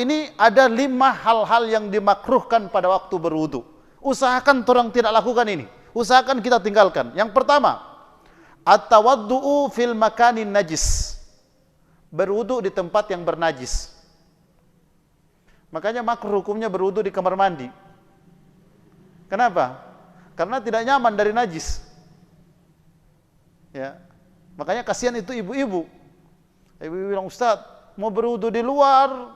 ini ada 5 hal-hal yang dimakruhkan pada waktu berwudu. Usahakan orang tidak lakukan ini. Usahakan kita tinggalkan. Yang pertama, at-tawaddu'u fil makanin najis. Berwudu di tempat yang bernajis. Makanya makruh hukumnya berwudu di kamar mandi. Kenapa? Karena tidak nyaman dari najis. Ya. Makanya kasihan itu ibu-ibu. Ibu-ibu bilang, Ustaz, mau berwudu di luar,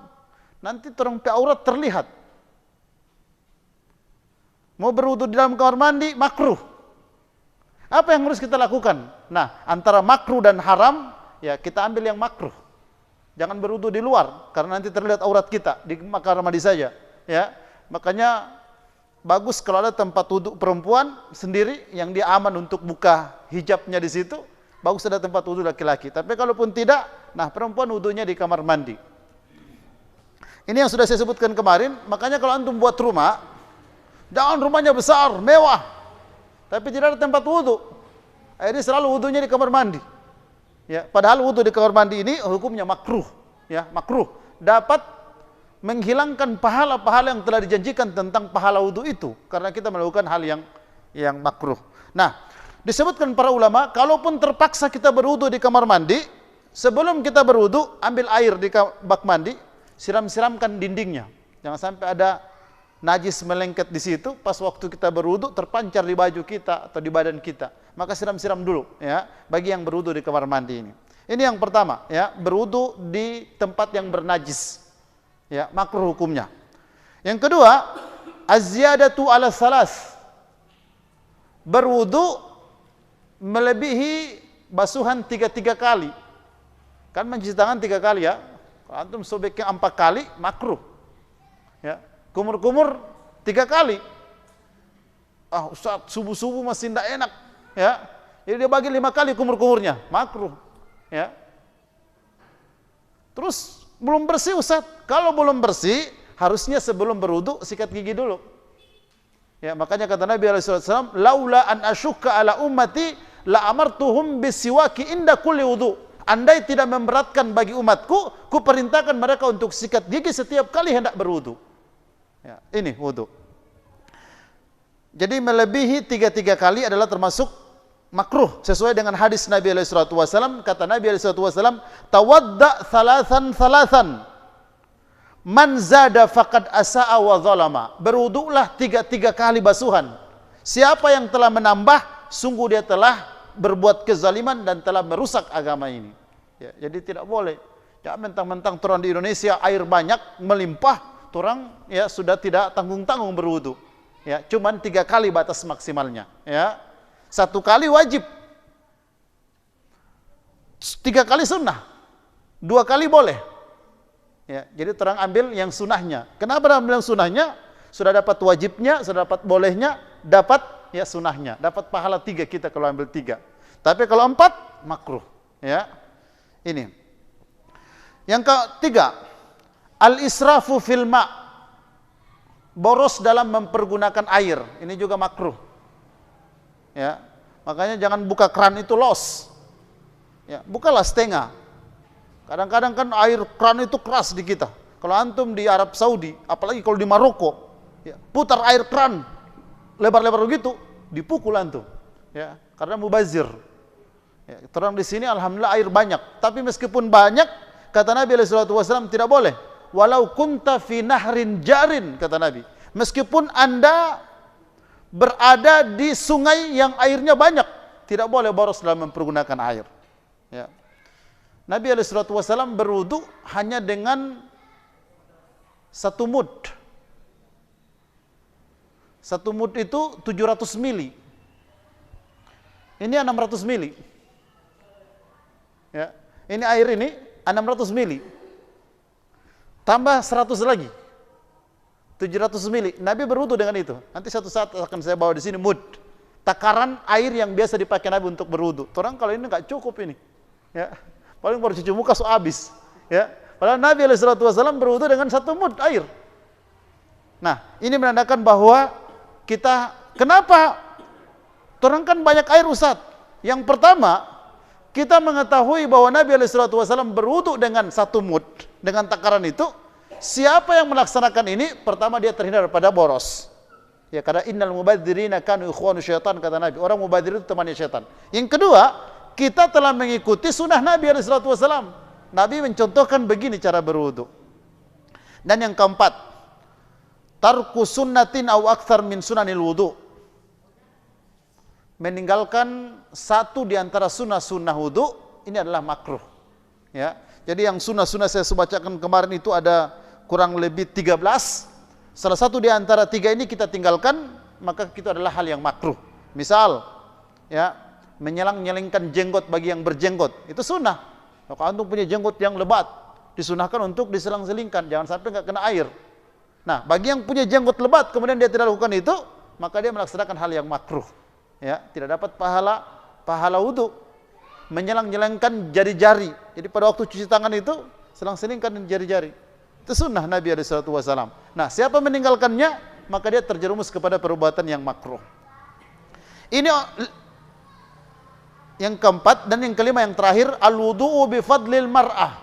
nanti terang aurat terlihat. Mau berwudu di dalam kamar mandi, makruh. Apa yang harus kita lakukan? Nah, antara makruh dan haram, ya kita ambil yang makruh. Jangan berwudu di luar, karena nanti terlihat aurat kita di kamar mandi saja. Ya, makanya bagus kalau ada tempat wudu perempuan sendiri yang dia aman untuk buka hijabnya di situ. Bagus ada tempat wudu laki-laki. Tapi kalaupun tidak, nah perempuan wudunya di kamar mandi. Ini yang sudah saya sebutkan kemarin. Makanya kalau antum buat rumah, jangan rumahnya besar, mewah, tapi tidak ada tempat wudu. Ini selalu wudunya di kamar mandi. Ya, padahal wudu di kamar mandi ini hukumnya makruh. Ya, makruh. Dapat menghilangkan pahala-pahala yang telah dijanjikan tentang pahala wudu itu, karena kita melakukan hal yang makruh. Nah, disebutkan para ulama, kalaupun terpaksa kita berwudu di kamar mandi, sebelum kita berwudu, ambil air di bak mandi, siram-siramkan dindingnya. Jangan sampai ada najis melengket di situ, pas waktu kita berwudu terpancar di baju kita atau di badan kita. Maka siram-siram dulu, ya, bagi yang berwudu di kamar mandi ini. Ini yang pertama, ya, berwudu di tempat yang bernajis. Ya, makruh hukumnya. Yang kedua, az-ziyadatu ala salas. Berwudu melebihi basuhan 3 kali. Kan mencuci tangan 3 kali, ya. Kalau antum sobeknya 4 kali, makruh. Ya, kumur-kumur 3 kali. Ah, Ustaz, subuh-subuh masih tidak enak, ya. Jadi dia bagi 5 kali kumur-kumurnya, makruh. Ya. Terus belum bersih, Ustaz. Kalau belum bersih, harusnya sebelum berwudu sikat gigi dulu. Ya, makanya kata Nabi SAW, laula an asyukka ala ummati la amartuhum bisiwaki inda kulli wudu. Andai tidak memberatkan bagi umatku, ku perintahkan mereka untuk sikat gigi setiap kali hendak berwudu. Ya, ini wudu. Jadi melebihi 3 kali adalah termasuk makruh sesuai dengan hadis Nabi SAW. Kata Nabi SAW, tawadda thalathan man zada faqad asa'a wa zalama. Berwudulah 3 kali basuhan. Siapa yang telah menambah, sungguh dia telah berbuat kezaliman dan telah merusak agama ini. Ya, jadi tidak boleh. Ya, mentang-mentang orang di Indonesia air banyak melimpah, orang ya sudah tidak tanggung-tanggung berwudu. Ya, cuman 3 kali batas maksimalnya. Ya, 1 kali wajib, 3 kali sunnah, 2 kali boleh. Ya, jadi terang ambil yang sunnahnya. Kenapa ambil yang sunnahnya? Sudah dapat wajibnya, sudah dapat bolehnya, dapat ya sunnahnya, dapat pahala 3 kita kalau ambil 3. Tapi kalau 4 makruh. Ya, ini. Yang ketiga, al-israfu fil ma', boros dalam mempergunakan air. Ini juga makruh. Ya, makanya jangan buka keran itu los. Ya, bukalah setengah. Kadang-kadang kan air keran itu keras di kita. Kalau antum di Arab Saudi, apalagi kalau di Maroko, ya, putar air keran lebar-lebar begitu, dipukul antum. Ya, karena mubazir. Ya, terang di sini alhamdulillah air banyak, tapi meskipun banyak, kata Nabi SAW tidak boleh. Walau kunta fi nahrin jarin, kata Nabi. Meskipun Anda berada di sungai yang airnya banyak, tidak boleh boros dalam mempergunakan air. Ya. Nabi SAW berwudu hanya dengan 1 mud. 1 mud itu 700 mili. Ini 600 mili. Ya. Ini air ini 600 mili. Tambah 100 lagi. 700 mili. Nabi berwudu dengan itu. Nanti satu saat akan saya bawa di sini mud. Takaran air yang biasa dipakai Nabi untuk berwudu. Orang kalau ini nggak cukup ini. Ya. Paling baru cuci muka so habis. Ya. Padahal Nabi SAW berwudu dengan 1 mud air. Nah, ini menandakan bahwa kita, kenapa? Orang kan banyak air, Ustaz. Yang pertama, kita mengetahui bahwa Nabi SAW berwudu dengan 1 mud, dengan takaran itu, Siapa yang melaksanakan ini, pertama dia terhindar daripada boros. Ya, karena innal mubadzirina kanu ikhwanu syaitan, kata Nabi. Orang mubadzir itu temannya syaitan. Yang kedua, kita telah mengikuti sunnah Nabi SAW. Nabi mencontohkan begini cara berwudu. Dan yang keempat, tarku sunnatin aw akthar min sunanil wudu. Meninggalkan satu di antara sunnah-sunnah wudu, ini adalah makruh. Ya. Jadi yang sunnah-sunnah saya bacakan kemarin itu ada kurang lebih 13. Salah satu di antara 3 ini kita tinggalkan, maka itu adalah hal yang makruh. Misal, ya, menyelang-nyelingkan jenggot bagi yang berjenggot, itu sunnah. Kalau antum punya jenggot yang lebat, disunahkan untuk diselang-selingkan, jangan sampai nggak kena air. Nah, bagi yang punya jenggot lebat kemudian dia tidak lakukan itu, maka dia melaksanakan hal yang makruh. Ya, tidak dapat pahala wudu. Menyelang-nyelingkan jari-jari. Jadi pada waktu cuci tangan itu selang-selingkan jari-jari. Itu sunnah Nabi SAW. Nah, siapa meninggalkannya, maka dia terjerumus kepada perbuatan yang makruh. Ini yang keempat, dan yang kelima, yang terakhir, al-wudu'u bi fadlil mar'ah.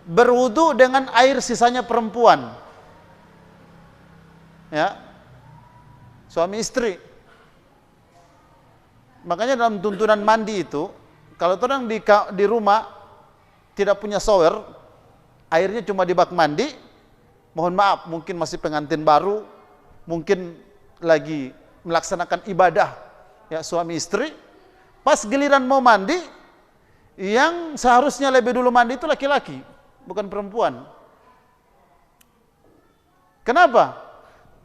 Berwudu dengan air sisanya perempuan. Ya. Suami istri. Makanya dalam tuntunan mandi itu, kalau orang di rumah tidak punya shower, airnya cuma di bak mandi, mohon maaf, mungkin masih pengantin baru, mungkin lagi melaksanakan ibadah, ya, suami istri, pas giliran mau mandi, yang seharusnya lebih dulu mandi itu laki-laki, bukan perempuan. Kenapa?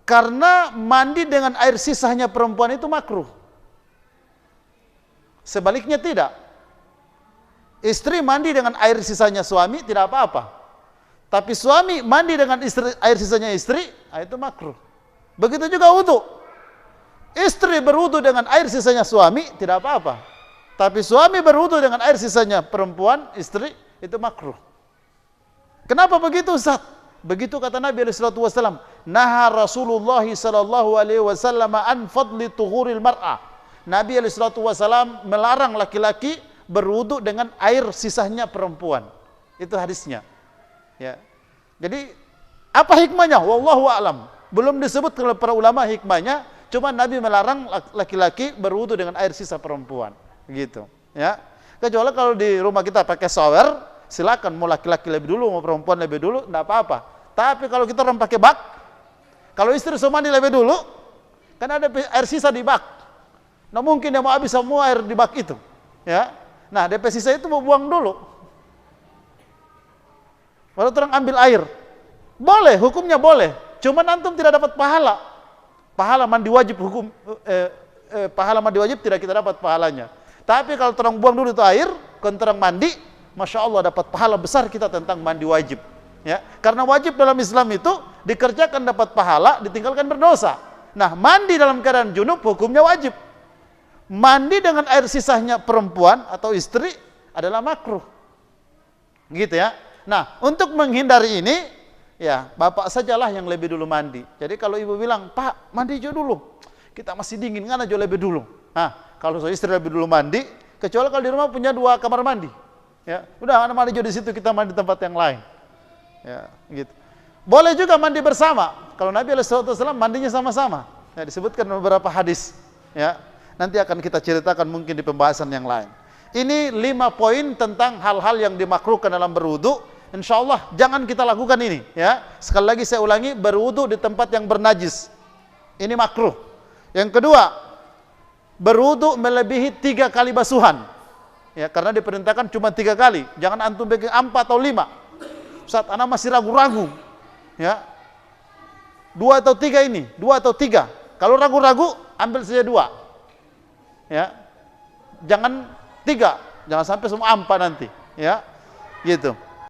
Karena mandi dengan air sisanya perempuan itu makruh. Sebaliknya tidak. Istri mandi dengan air sisanya suami tidak apa-apa. Tapi suami mandi dengan air sisanya istri, itu makruh. Begitu juga wudu. Istri berwudu dengan air sisanya suami tidak apa-apa. Tapi suami berwudu dengan air sisanya perempuan, istri, itu makruh. Kenapa begitu, Ustaz? Begitu kata Nabi SAW. Naha Rasulullah SAW an fadli tuhuril mar'ah. Nabi SAW melarang laki-laki berwudu dengan air sisanya perempuan. Itu hadisnya. Ya. Jadi apa hikmahnya? Wallahu a'lam. Belum disebut oleh para ulama hikmahnya. Cuma Nabi melarang laki-laki berwudu dengan air sisa perempuan. Gitu. Ya. Kecuali kalau di rumah kita pakai shower, silakan, mau laki-laki lebih dulu, mau perempuan lebih dulu, enggak apa-apa. Tapi kalau kita orang pakai bak, kalau istri semua mandi lebih dulu, kan ada air sisa di bak. Nah, mungkin dia mau habis semua air di bak itu, ya. Nah, DP sisa itu mau buang dulu. Baru terang ambil air. Boleh, hukumnya boleh. Cuman antum tidak dapat pahala. Pahala mandi wajib pahala mandi wajib tidak kita dapat pahalanya. Tapi kalau terang buang dulu itu air, kalau terang mandi, Masya Allah dapat pahala besar kita tentang mandi wajib. Ya, karena wajib dalam Islam itu dikerjakan dapat pahala, ditinggalkan berdosa. Nah, mandi dalam keadaan junub hukumnya wajib. Mandi dengan air sisanya perempuan atau istri adalah makruh. Gitu ya. Nah, untuk menghindari ini, ya, bapak sajalah yang lebih dulu mandi. Jadi kalau ibu bilang, "Pak, mandi aja dulu. Kita masih dingin, kan aja lebih dulu." Nah, kalau istri lebih dulu mandi, kecuali kalau di rumah punya 2 kamar mandi. Ya, udah anak mandi aja di situ, kita mandi di tempat yang lain. Ya, gitu. Boleh juga mandi bersama. Kalau Nabi SAW mandinya sama-sama. Ya, disebutkan beberapa hadis. Ya. Nanti akan kita ceritakan mungkin di pembahasan yang lain. Ini 5 poin tentang hal-hal yang dimakruhkan dalam berwudu. Insya Allah jangan kita lakukan ini. Ya, sekali lagi saya ulangi, berwudu di tempat yang bernajis. Ini makruh. Yang kedua, berwudu melebihi 3 kali basuhan. Ya, karena diperintahkan cuma 3 kali. Jangan antum bikin 4 atau 5. Ustaz, anak masih ragu-ragu. Ya, 2 atau 3 ini, 2 atau 3. Kalau ragu-ragu, ambil saja 2. Ya, jangan 3, jangan sampai semua 4 nanti, ya, gitu.